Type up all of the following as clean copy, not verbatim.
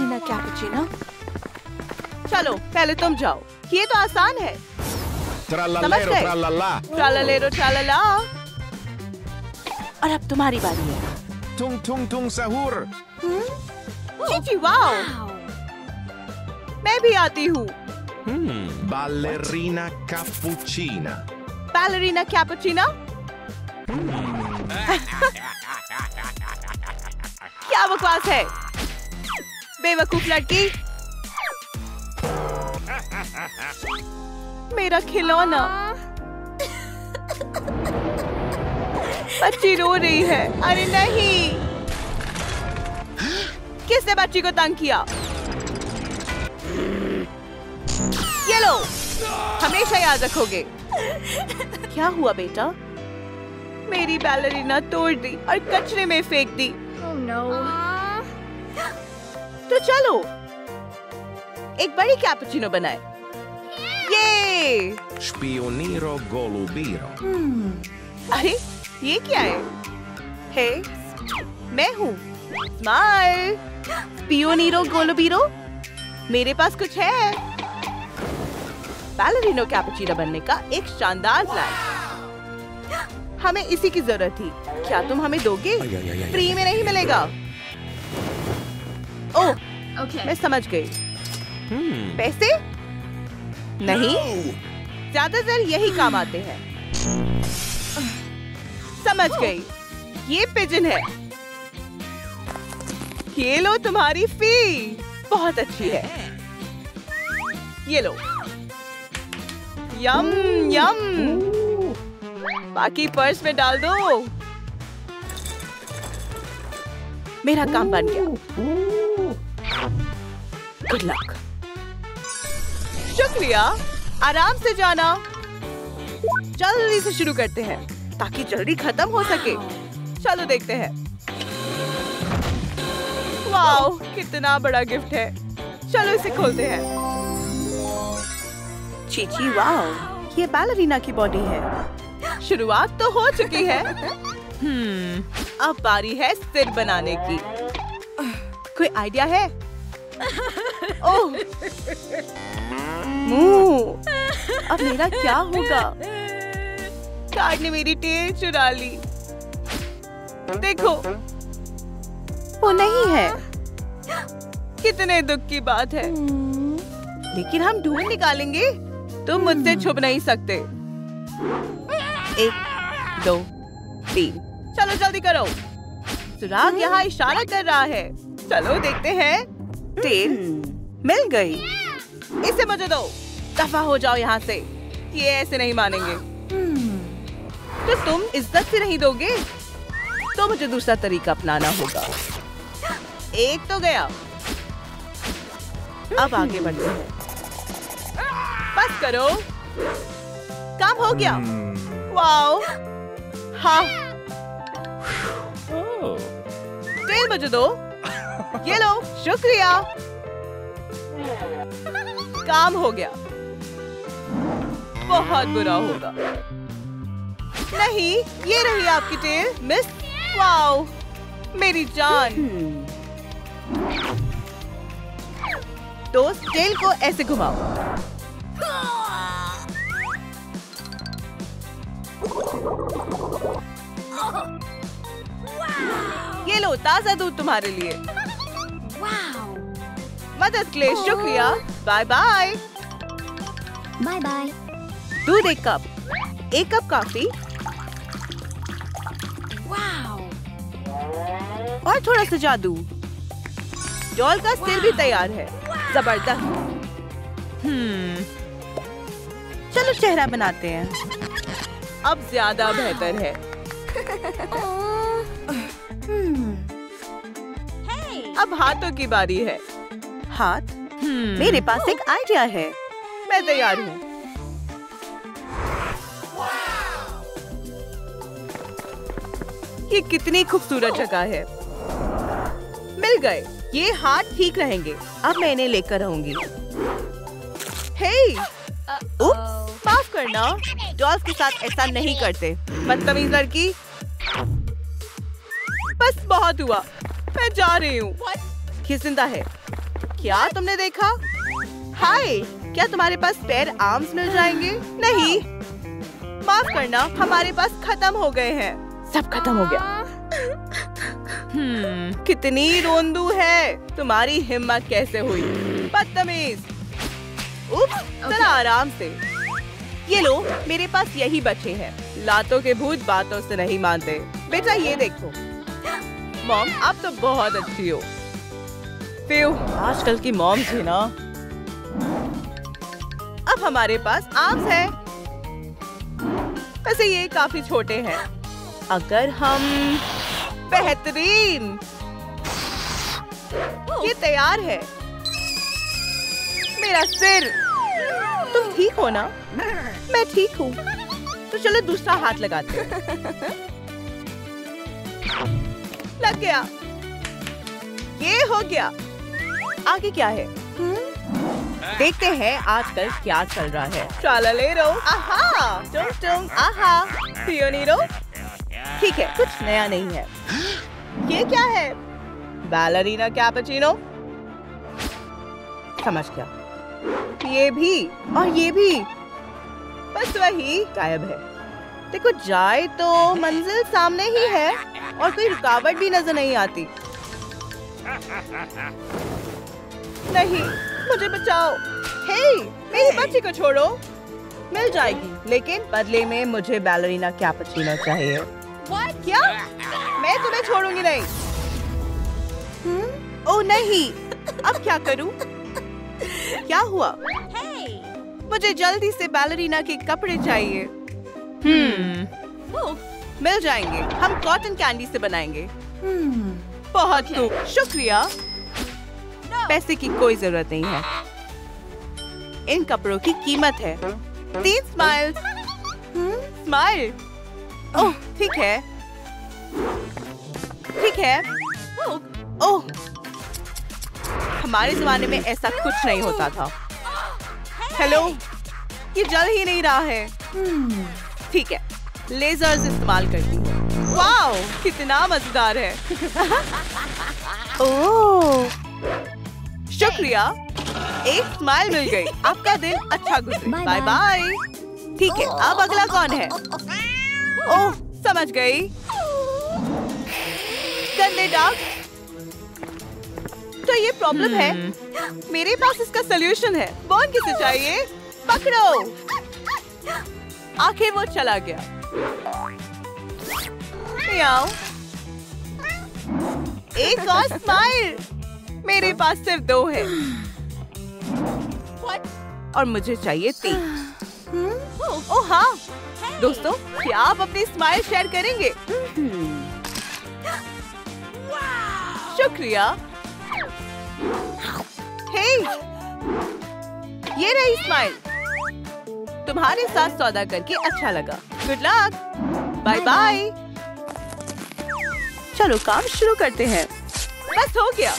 Ballerina cappuccino. चलो पहले तुम जाओ, ये तो आसान है। समझ गए? ट्रालालेरो ट्रालाला। और अब तुम्हारी बारी है। Tung tung tung sahur. Chichi wow, मैं भी आती हूँ। Ballerina cappuccina. Ballerina cappuccino. क्या बकवास है, बेवकूफ लड़की। मेरा खिलौना। बच्ची रो रही है। अरे नहीं, किसने बच्ची को तंग किया? ये लो, हमेशा याद रखोगे। क्या हुआ बेटा? मेरी बैलरीना तोड़ दी और कचरे में फेंक दी। Oh no. तो चलो एक बड़ी कैपुचिनो बनाए। ये Spioniro golubiro. अरे ये क्या है? हे, मैं हूँ स्माइल। पियोनीरो गोलोबीरो, मेरे पास कुछ है। बैलरीनो कैपुचिनो बनने का एक शानदार प्लान। हमें इसी की जरूरत थी। क्या तुम हमें दोगे? फ्री में नहीं मिलेगा। ओह, Okay. मैं समझ गई। पैसे नहीं, ज्यादातर यही काम आते हैं। समझ गई, ये पिजन है। ये लो तुम्हारी फी, बहुत अच्छी है। ये लो। यम यम, बाकी पर्स में डाल दो। मेरा काम बन गया। Good luck. शुक्रिया, आराम से जाना। जल्दी से शुरू करते हैं ताकि जल्दी खत्म हो सके। चलो देखते हैं। वाओ, कितना बड़ा गिफ्ट है। चलो इसे खोलते हैं। चीची वाओ, ये बैलरीना की बॉडी है। शुरुआत तो हो चुकी है। अब बारी है सिर बनाने की। कोई आइडिया है? ओह, मुंह। अब मेरा क्या होगा? कार्ड ने मेरी टेल चुरा ली। देखो, वो नहीं है। कितने दुख की बात है। लेकिन हम ढूंढ निकालेंगे। तुम मुझसे छुप नहीं सकते। 1 2 3, चलो जल्दी करो। सुराग यहाँ इशारा कर रहा है। चलो देखते हैं। टेल मिल गई। इसे मुझे दो। दफा हो जाओ यहाँ से। ये ऐसे नहीं मानेंगे। तो तुम इज्जत से नहीं दोगे तो मुझे दूसरा तरीका अपनाना होगा। एक तो गया। अब आगे बढ़ते हैं। बस करो, काम हो गया। वाओ, हाँ। तेल मुझे दो। ये लो, शुक्रिया। काम हो गया। बहुत बुरा होगा। नहीं, ये रही आपकी टेल, मिस। वाओ, मेरी जान। तो टेल को ऐसे घुमाओ। ये लो, ताजा दूध तुम्हारे लिए। मदद के लिए शुक्रिया। Bye bye. Bye bye. दूध 1 कप। 1 कप काफी। और थोड़ा सा जादू। डॉल का सिर भी तैयार है। जबरदस्त। चलो चेहरा बनाते हैं। अब ज्यादा बेहतर है। अब हाथों की बारी है। हाथ? मेरे पास एक आइडिया है। मैं तैयार हूँ। ये कितनी खूबसूरत जगह है। मिल गए। ये हाथ ठीक रहेंगे। अब मैं इन्हें लेकर आऊंगी। हे, उप्स, माफ करना। डॉल्स के साथ ऐसा नहीं करते। बदतमीज लड़की। बस बहुत हुआ। मैं जा रही हूँ। ये जिंदा है। क्या तुमने देखा? हाय, क्या तुम्हारे पास पैर आर्म्स मिल जाएंगे? नहीं, माफ करना, हमारे पास खत्म हो गए हैं। सब खत्म हो गया। कितनी रोंदू है। तुम्हारी हिम्मत कैसे हुई? बदतमीज। उप्स, जरा आराम से। ये लो, मेरे पास यही बचे हैं। लातों के भूत बातों से नहीं मानते। बेटा ये देखो। मॉम, आप तो बहुत अच्छी हो। फिर आजकल की मॉम थी ना। अब हमारे पास आर्म्स है। वैसे ये काफी छोटे हैं। अगर हम बेहतरीन, ये तैयार है। मेरा सिर। तुम ठीक हो ना? मैं ठीक हूँ। तो चलो दूसरा हाथ लगाते हैं। लग गया। ये हो गया। आगे क्या है? देखते हैं आजकल क्या चल रहा है। ट्रालालेरो, आहा, टुंग टुंग, आहा, पियोनीरो। ठीक है, कुछ नया नहीं है। ये क्या है? Ballerina cappuccino. समझ गया। ये भी और ये भी, बस वही गायब है। देखो, जाए तो मंजिल सामने ही है और कोई रुकावट भी नजर नहीं आती। नहीं, मुझे बचाओ। हे, मेरी बच्ची को छोड़ो। मिल जाएगी, लेकिन बदले में मुझे बैलरीना कैपुचिनो चाहिए। क्या? मैं तुम्हें छोड़ूंगी नहीं। ओह नहीं, अब क्या करूं? क्या हुआ? मुझे जल्दी से बैलरीना के कपड़े चाहिए। मिल जाएंगे। हम कॉटन कैंडी से बनाएंगे। बहुत खूब, शुक्रिया। पैसे की कोई जरूरत नहीं है। इन कपड़ों की कीमत है 3 स्माइल। स्माइल? ओह, ठीक है, ठीक है। ओह, हमारे जमाने में ऐसा कुछ नहीं होता था। हेलो, ये जल ही नहीं रहा है। ठीक है, लेजर्स इस्तेमाल करती हूँ। वाओ, कितना मजेदार है। ओह, शुक्रिया। एक स्माइल मिल गई। आपका दिन अच्छा गुजरे। Bye bye. ठीक है, अब अगला कौन है? ओह, समझ गई। गंदे दाग। तो ये प्रॉब्लम है। मेरे पास इसका सलूशन है। कौन किसे चाहिए? पकड़ो। आखिर वो चला गया। याओ। एक और स्माइल। मेरे पास सिर्फ 2 है और मुझे चाहिए 3। ओह हाँ, दोस्तों, क्या आप अपनी स्माइल शेयर करेंगे? शुक्रिया। हे, ये रही स्माइल। तुम्हारे साथ सौदा करके अच्छा लगा। Good luck. Bye bye. चलो काम शुरू करते हैं। बस हो गया।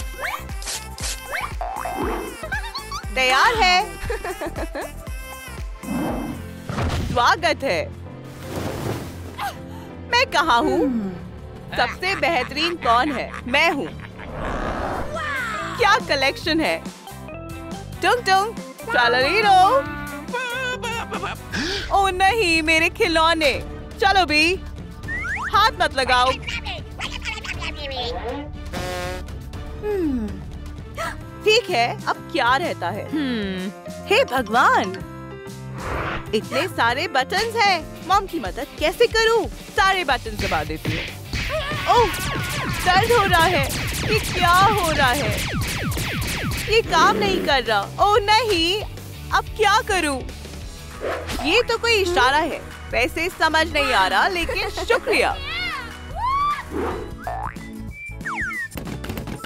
तैयार है। स्वागत है। मैं कहाँ हूँ? सबसे बेहतरीन कौन है? मैं हूँ। क्या कलेक्शन है? टुंग टुंग, ट्रालालीरो। ओह नहीं, मेरे खिलौने। चलो भी, हाथ मत लगाओ। ठीक है, अब क्या रहता है? हे भगवान, इतने सारे बटन्स हैं। मॉम की मदद कैसे करूं? सारे बटन दबा देती हूँ। ओह, दर्द हो रहा है। ये क्या हो रहा है? ये काम नहीं कर रहा। ओह नहीं, अब क्या करूं? ये तो कोई इशारा है। वैसे समझ नहीं आ रहा, लेकिन शुक्रिया।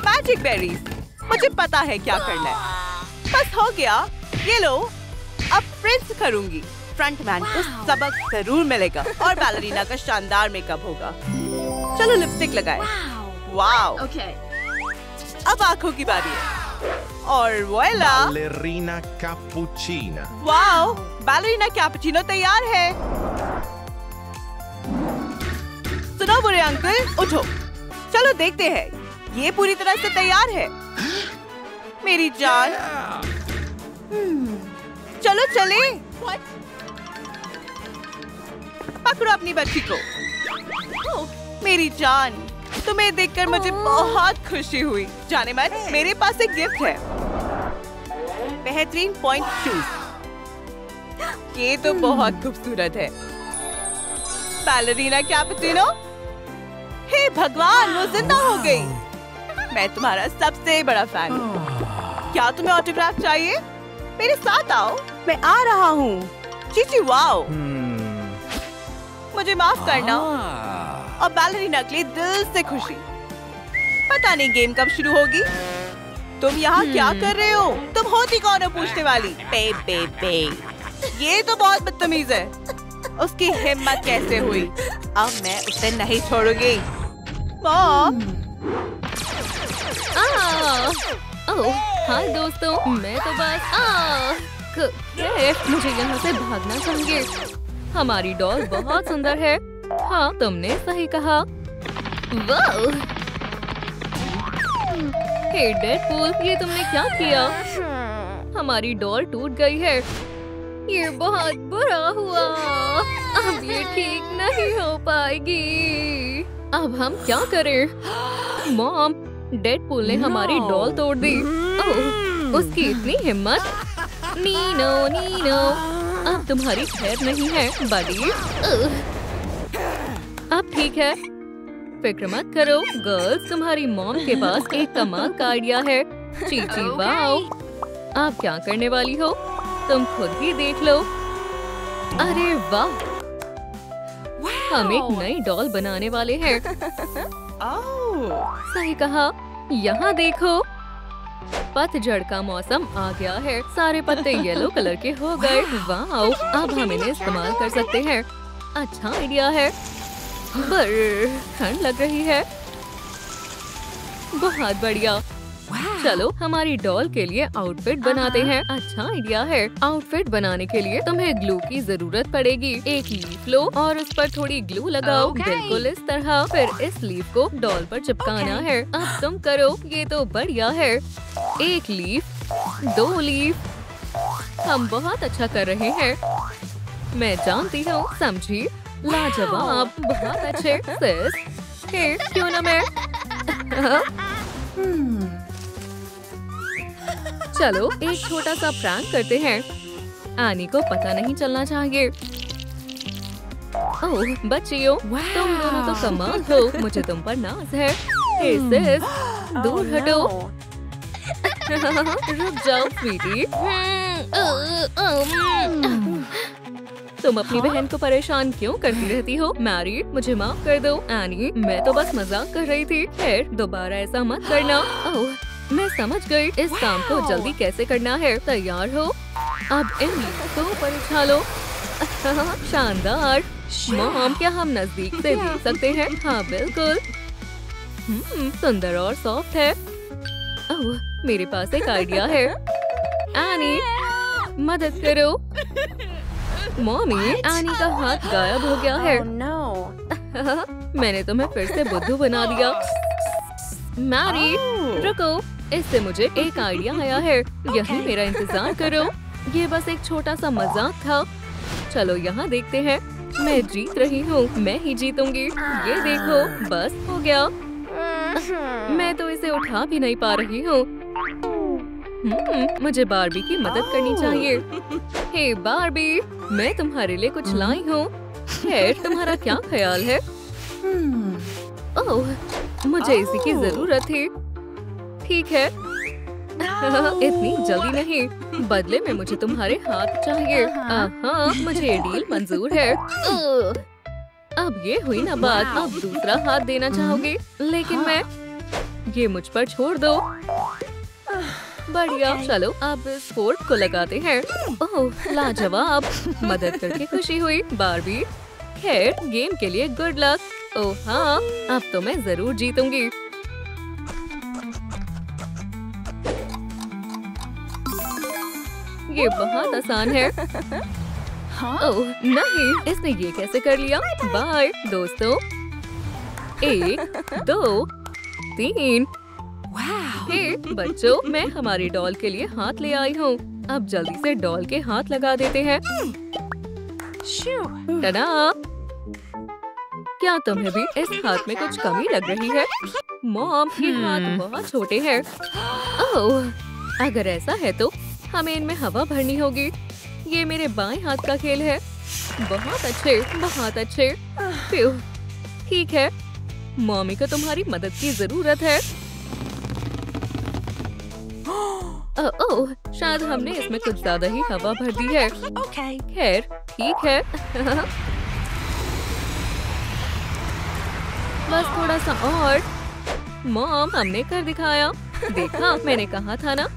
मैजिक बेरीज, मुझे पता है क्या करना है। बस हो गया। ये लो, अब प्रिंस करूंगी। फ्रंटमैन को सबक जरूर मिलेगा और बैलरीना का शानदार मेकअप होगा। चलो लिपस्टिक लगाए। वाओ। अब आंखों की बारी है। और voila, Ballerina cappuccina. Wow, ballerina cappuccino तैयार है। सुनो बुरे अंकल, उठो। चलो देखते हैं। ये पूरी तरह से तैयार है। मेरी जान। चलो चले। पकड़ो अपनी बच्ची को। मेरी जान, तुम्हें देखकर मुझे बहुत खुशी हुई। जाने मन, मेरे पास एक गिफ्ट है। बेहतरीन पॉइंट शूज। ये तो बहुत खूबसूरत है। Ballerina cappuccino. हे भगवान, वो जिंदा हो गई। मैं तुम्हारा सबसे बड़ा फैन हूँ। क्या तुम्हें ऑटोग्राफ चाहिए? मेरे साथ आओ, मैं आ रहा हूँ। चीची वाओ। मुझे माफ करना। और बैलरीना के लिए दिल से खुशी। पता नहीं गेम कब शुरू होगी। तुम यहाँ क्या कर रहे हो? तुम होती कौन हो पूछने वाली? पे पे पे। ये तो बहुत बदतमीज है। उसकी हिम्मत कैसे हुई? अब मैं उसे नहीं छोड़ूंगी। मॉम। ओह, हाय दोस्तों, मैं तो बस मुझे यहाँ से भागना चाहिए। हमारी डॉल बहुत सुंदर है। हाँ, तुमने सही कहा। वाह! हे डेडपूल, ये तुमने क्या किया? हमारी डॉल टूट गई है। ये बहुत बुरा हुआ। अब ये ठीक नहीं हो पाएगी। अब हम क्या करें? मॉम, डेडपूल ने हमारी डॉल तोड़ दी। ओह, उसकी इतनी हिम्मत। नीनो नीनो, अब तुम्हारी खैर नहीं है बडी। अब ठीक है, फिक्र मत करो गर्ल्स, तुम्हारी मॉम के पास एक कमाल का आइडिया है। चीची वाओ, आप क्या करने वाली हो? तुम खुद ही देख लो। अरे वाह, हम एक नई डॉल बनाने वाले हैं। सही कहा। यहाँ देखो, पतझड़ का मौसम आ गया है। सारे पत्ते येलो कलर के हो गए। वाह, अब हम इन्हें इस्तेमाल कर सकते हैं। अच्छा आइडिया है, पर ठंड लग रही है। बहुत बढ़िया। चलो हमारी डॉल के लिए आउटफिट बनाते हैं। अच्छा आइडिया है। आउटफिट बनाने के लिए तुम्हें ग्लू की जरूरत पड़ेगी। एक लीफ लो और उस पर थोड़ी ग्लू लगाओ। बिल्कुल इस तरह। फिर इस लीफ को डॉल पर चिपकाना है। अब तुम करो, ये तो बढ़िया है। एक लीफ, 2 लीफ। हम बहुत अच्छा कर रहे हैं। मैं जानती हूँ, समझी? लाजवाब, बहुत अच्छे सिस। हे, क्यों ना मैं? चलो एक छोटा सा प्रैंक करते हैं। आनी को पता नहीं चलना चाहिए। ओह बच्चियों, तुम दोनों तो कमाल हो। मुझे तुम पर नाज है। हे सिस, दूर हटो। रुक जाओ स्वीटी। तुम अपनी बहन को परेशान क्यों करती रहती हो? मैरी, मुझे माफ कर दो। एनी, मैं तो बस मजाक कर रही थी। खैर, दोबारा ऐसा मत करना। ओह, मैं समझ गई। इस काम को जल्दी कैसे करना है। तैयार हो? अब इन को पर उछालो। शानदार। मॉम, क्या हम नजदीक से देख सकते हैं? हाँ बिल्कुल। सुंदर और सॉफ्ट है। ओह, मेरे पास एक आइडिया है। एनी, मदद करो। मॉमी, एनी का हाथ गायब हो गया है। मैंने तुम्हें फिर से बुद्धू बना दिया। मैरी, रुको, इससे मुझे एक आइडिया आया है। यही मेरा इंतजार करो। ये बस एक छोटा सा मजाक था। चलो यहाँ देखते हैं। मैं जीत रही हूँ। मैं ही जीतूंगी। ये देखो, बस हो गया। मैं तो इसे उठा भी नहीं पा रही हूँ। मुझे बार्बी की मदद करनी चाहिए। हे बार्बी, मैं तुम्हारे लिए कुछ लाई हूँ। तुम्हारा क्या ख्याल है? ओह, मुझे इसी की जरूरत थी। ठीक है। इतनी जल्दी नहीं। बदले में मुझे तुम्हारे हाथ चाहिए। हाँ, मुझे ये डील मंजूर है। अब ये हुई ना बात। अब दूसरा हाथ देना चाहोगे, लेकिन मैं ये मुझ पर छोड़ दो। बढ़िया। चलो अब इस फोर्क को लगाते हैं। ओह लाजवाब, मदद करके खुशी हुई बार्बी। खैर, गेम के लिए गुड लक। ओह हाँ, अब तो मैं जरूर जीतूंगी। ये बहुत आसान है। ओह नहीं, इसने ये कैसे कर लिया? बाय दोस्तों। 1 2 3। हे बच्चों, मैं हमारी डॉल के लिए हाथ ले आई हूँ। अब जल्दी से डॉल के हाथ लगा देते हैं। टडा! क्या तुम्हें भी इस हाथ में कुछ कमी लग रही है? मॉम, ये हाथ बहुत छोटे हैं। ओह, अगर ऐसा है तो हमें इनमें हवा भरनी होगी। ये मेरे बाएं हाथ का खेल है। बहुत अच्छे, बहुत अच्छे। प्यू, ठीक है, मॉमी को तुम्हारी मदद की जरूरत है। ओह, शायद हमने इसमें कुछ ज्यादा ही हवा भर दी है। खैर, ठीक है। बस थोड़ा सा और। मॉम, हमने कर दिखाया। देखा, मैंने कहा था ना।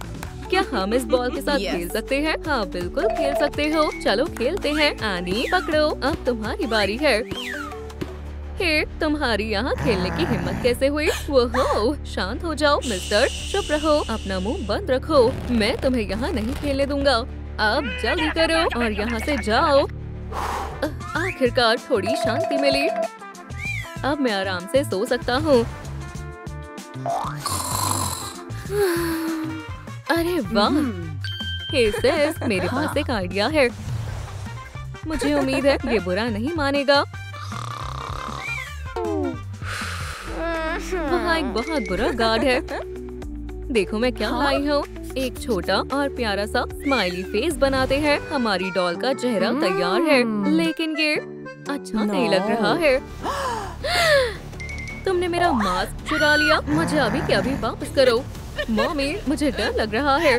क्या हम इस बॉल के साथ खेल सकते हैं? हाँ, बिल्कुल खेल सकते हो। चलो खेलते हैं। एनी, पकड़ो, अब तुम्हारी बारी है। हे, तुम्हारी यहाँ खेलने की हिम्मत कैसे हुई? वो शांत हो जाओ मिस्टर, चुप रहो, अपना मुंह बंद रखो। मैं तुम्हें यहाँ नहीं खेलने दूंगा। अब जल्दी करो और यहाँ से जाओ। आखिरकार थोड़ी शांति मिली। अब मैं आराम से सो सकता हूँ। अरे वाह! हे सेस, मेरे पास एक आइडिया है। मुझे उम्मीद है ये बुरा नहीं मानेगा। वहाँ एक बहुत बुरा गार्ड है। देखो मैं क्या लाई हूँ। एक छोटा और प्यारा सा स्माइली फेस बनाते हैं। हमारी डॉल का चेहरा तैयार है, लेकिन ये अच्छा नहीं लग रहा है। तुमने मेरा मास्क चुरा लिया। मुझे अभी के अभी वापस करो। मॉमी, मुझे डर लग रहा है।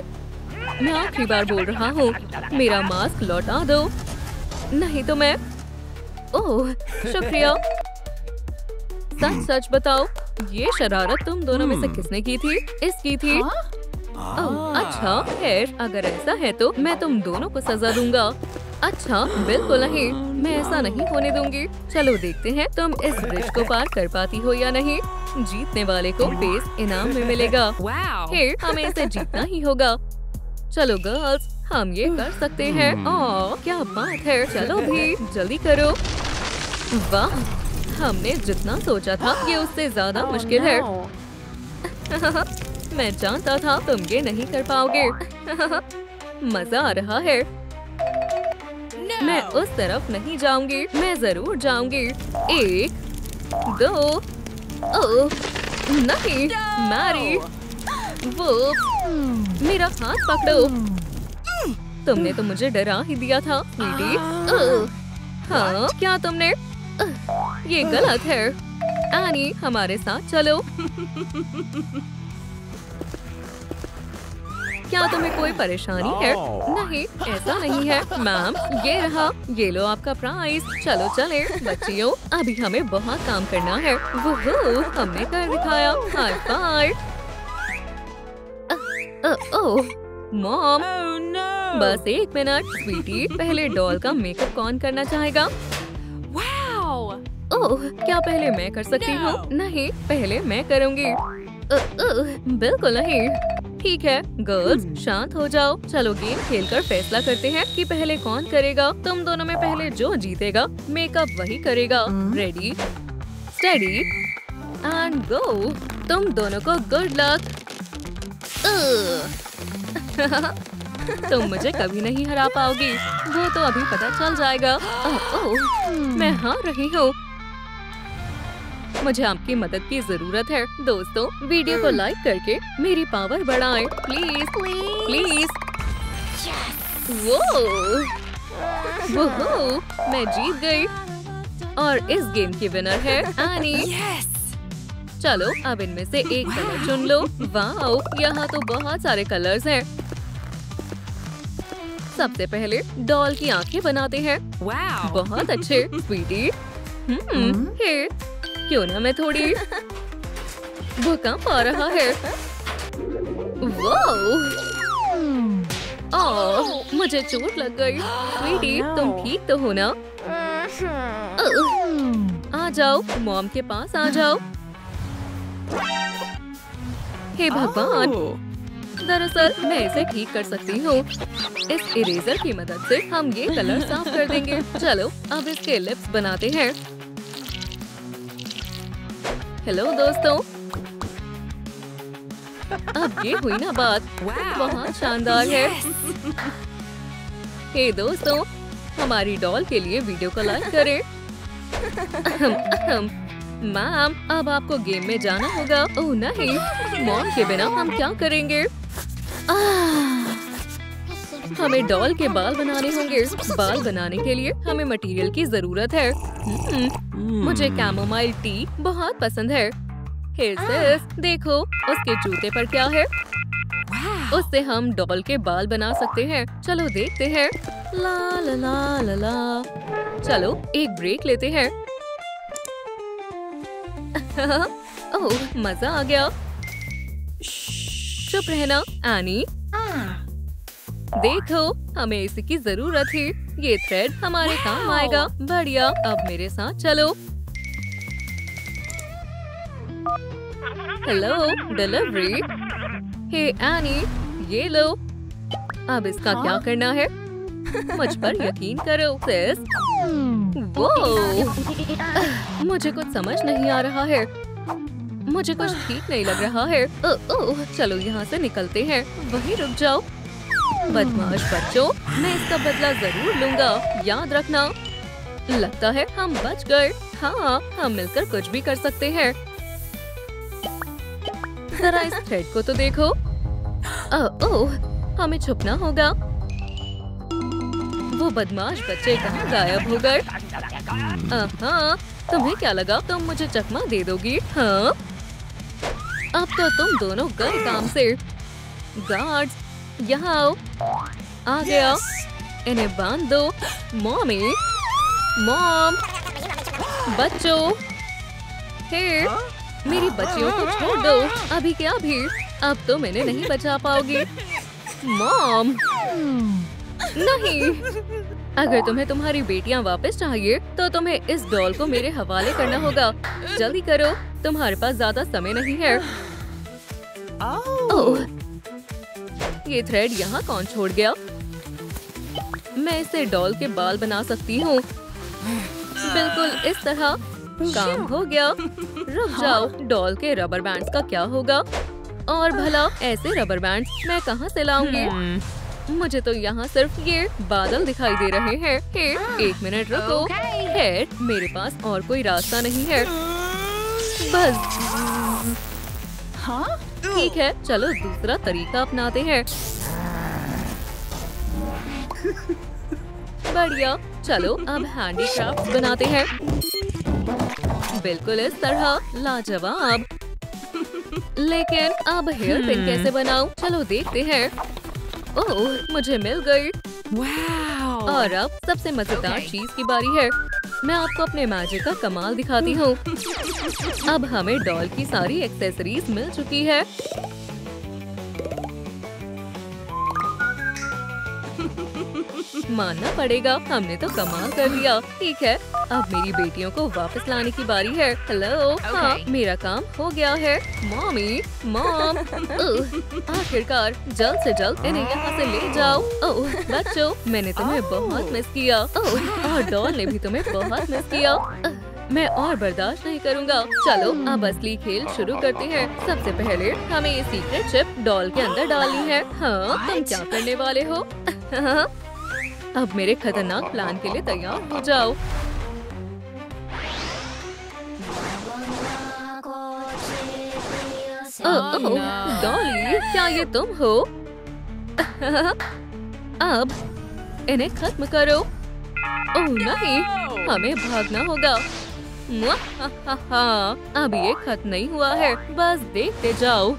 मैं आखिरी बार बोल रहा हूँ, मेरा मास्क लौटा दो, नहीं तो मैं। ओह, शुक्रिया। सच सच बताओ, ये शरारत तुम दोनों में से किसने की थी? इसकी थी। ओह, अच्छा, खैर, अगर ऐसा है तो मैं तुम दोनों को सजा दूंगा। अच्छा, बिल्कुल नहीं, मैं ऐसा नहीं होने दूंगी। चलो देखते हैं तुम इस ब्रिज को पार कर पाती हो या नहीं। जीतने वाले को बेस इनाम में मिलेगा। फिर हमें इसे जीतना ही होगा। चलो गर्ल्स, हम ये कर सकते हैं। ओह, क्या बात है। चलो भी, जल्दी करो। वाह, हमने जितना सोचा था ये उससे ज्यादा मुश्किल है। मैं जानता था तुम ये नहीं कर पाओगे। मजा आ रहा है। मैं उस तरफ नहीं जाऊंगी, मैं जरूर जाऊंगी। 1, 2, ओह, नहीं, मैरी, वो मेरा हाथ पकड़ो। तुमने तो मुझे डरा ही दिया था, स्वीटी। हाँ, क्या तुमने? ये गलत है। एनी, हमारे साथ चलो। क्या तुम्हें कोई परेशानी है? नहीं, ऐसा नहीं है मैम। ये रहा, ये लो आपका प्राइस। चलो चले बच्चियों, अभी हमें बहुत काम करना है। वोहो, हमने कर दिखाया। High five. ओह, मॉम, बस 1 मिनट। स्वीटी, पहले डॉल का मेकअप कौन करना चाहेगा? ओह, क्या पहले मैं कर सकती हूँ? नहीं, पहले मैं करूँगी। बिल्कुल नहीं। ठीक है गर्ल्स, शांत हो जाओ। चलो गेम खेलकर फैसला करते हैं कि पहले कौन करेगा। तुम दोनों में पहले जो जीतेगा मेकअप वही करेगा। Ready, steady and go. तुम दोनों को गुड लक। तुम मुझे कभी नहीं हरा पाओगी, वो तो अभी पता चल जाएगा। ओह, मैं हार रही हूँ। मुझे आपकी मदद की जरूरत है। दोस्तों, वीडियो को लाइक करके मेरी पावर बढ़ाएं, प्लीज प्लीज। वो मैं जीत गई और इस गेम की विनर है एनी। चलो अब इनमें से एक कलर चुन लो। वाओ, यहाँ तो बहुत सारे कलर्स हैं। सबसे पहले डॉल की आंखें बनाते हैं। बहुत अच्छे स्वीटी। हे, क्यों ना मैं थोड़ी। भूकंप आ रहा है। ओह, मुझे चोट लग गई। स्वीटी, तुम ठीक तो हो ना? आ जाओ, मॉम के पास आ जाओ। हे भगवान, दरअसल मैं इसे ठीक कर सकती हूँ। इस इरेजर की मदद से हम ये कलर साफ कर देंगे। चलो अब इसके लिप्स बनाते हैं। हेलो दोस्तों, अब ये हुई ना बात, बहुत शानदार है। हे दोस्तों, हमारी डॉल के लिए वीडियो को लाइक करें। मैम, अब आपको गेम में जाना होगा। ओह नहीं, मॉम के बिना हम क्या करेंगे? हमें डॉल के बाल बनाने होंगे। बाल बनाने के लिए हमें मटेरियल की जरूरत है। मुझे कैमोमाइल टी बहुत पसंद है। हे सिस, देखो उसके जूते पर क्या है। उससे हम डॉल के बाल बना सकते हैं। चलो देखते हैं। ला ला ला ला ला। चलो एक ब्रेक लेते हैं। ओह, मजा आ गया। चुप रहना एनी। देखो, हमें इसकी जरूरत है। ये थ्रेड हमारे काम आएगा। बढ़िया, अब मेरे साथ चलो। Hello, delivery. हे एनी, ये लो। अब इसका क्या करना है? मुझ पर यकीन करो सिस। वो मुझे कुछ समझ नहीं आ रहा है। मुझे कुछ ठीक नहीं लग रहा है। ओह, चलो यहाँ से निकलते हैं। वहीं रुक जाओ। बदमाश बच्चों, मैं इसका बदला जरूर लूंगा, याद रखना। लगता है हम बच गए। हाँ, हम मिलकर कुछ भी कर सकते हैं। जरा इस थ्रेड को तो देखो। ओह, हमें छुपना होगा। वो बदमाश बच्चे कहाँ गायब हो गए? हाँ, तुम्हें क्या लगा तुम मुझे चकमा दे दोगी? हाँ, अब तो तुम दोनों गए काम से। गार्ड्स, यहाँ आओ। आ गया। इन्हें बांध दो। मॉमी, मॉम, बच्चों, हे, मेरी बच्चियों को छोड़ दो। अभी क्या भी, अब तो मैंने नहीं बचा पाओगी। मॉम, नहीं। अगर तुम्हें तुम्हारी बेटियां वापस चाहिए तो तुम्हें इस डॉल को मेरे हवाले करना होगा। जल्दी करो, तुम्हारे पास ज्यादा समय नहीं है। ओह, ये थ्रेड यहाँ कौन छोड़ गया? मैं इसे डॉल के बाल बना सकती हूँ। बिल्कुल इस तरह। काम हो गया। रुक जाओ, डॉल के रबर बैंड्स का क्या होगा? और भला ऐसे रबर बैंड्स मैं कहाँ से लाऊंगी? मुझे तो यहाँ सिर्फ ये बादल दिखाई दे रहे हैं। हे, एक मिनट रुको। है, मेरे पास और कोई रास्ता नहीं है। बस ठीक है, चलो दूसरा तरीका अपनाते हैं। बढ़िया, चलो अब हैंडीक्राफ्ट बनाते हैं। बिल्कुल इस तरह। लाजवाब। लेकिन अब हेयर पिन कैसे बनाऊं? चलो देखते हैं। ओह, मुझे मिल गई। और अब सबसे मजेदार चीज की बारी है। मैं आपको अपने मैजिक का कमाल दिखाती हूँ। अब हमें डॉल की सारी एक्सेसरीज मिल चुकी है। मानना पड़ेगा, हमने तो कमाल कर लिया। ठीक है, अब मेरी बेटियों को वापस लाने की बारी है। हेलो, हाँ, मेरा काम हो गया है। मॉमी, मॉम, आखिरकार, जल्द से जल्द इन्हें यहाँ से ले जाओ। ओह, बच्चों, मैंने तुम्हें बहुत मिस किया। ओह, और डॉल ने भी तुम्हें बहुत मिस किया। मैं और बर्दाश्त नहीं करूँगा। चलो अब असली खेल शुरू करते हैं। सबसे पहले हमें ये सीक्रेट चिप डॉल के अंदर डालनी है। हाँ, तुम क्या करने वाले हो? अब मेरे खतरनाक प्लान के लिए तैयार हो जाओ। डॉली, क्या ये तुम हो? अब इन्हें खत्म करो। ओह नहीं, हमें भागना होगा। अब ये खत्म नहीं हुआ है, बस देखते जाओ।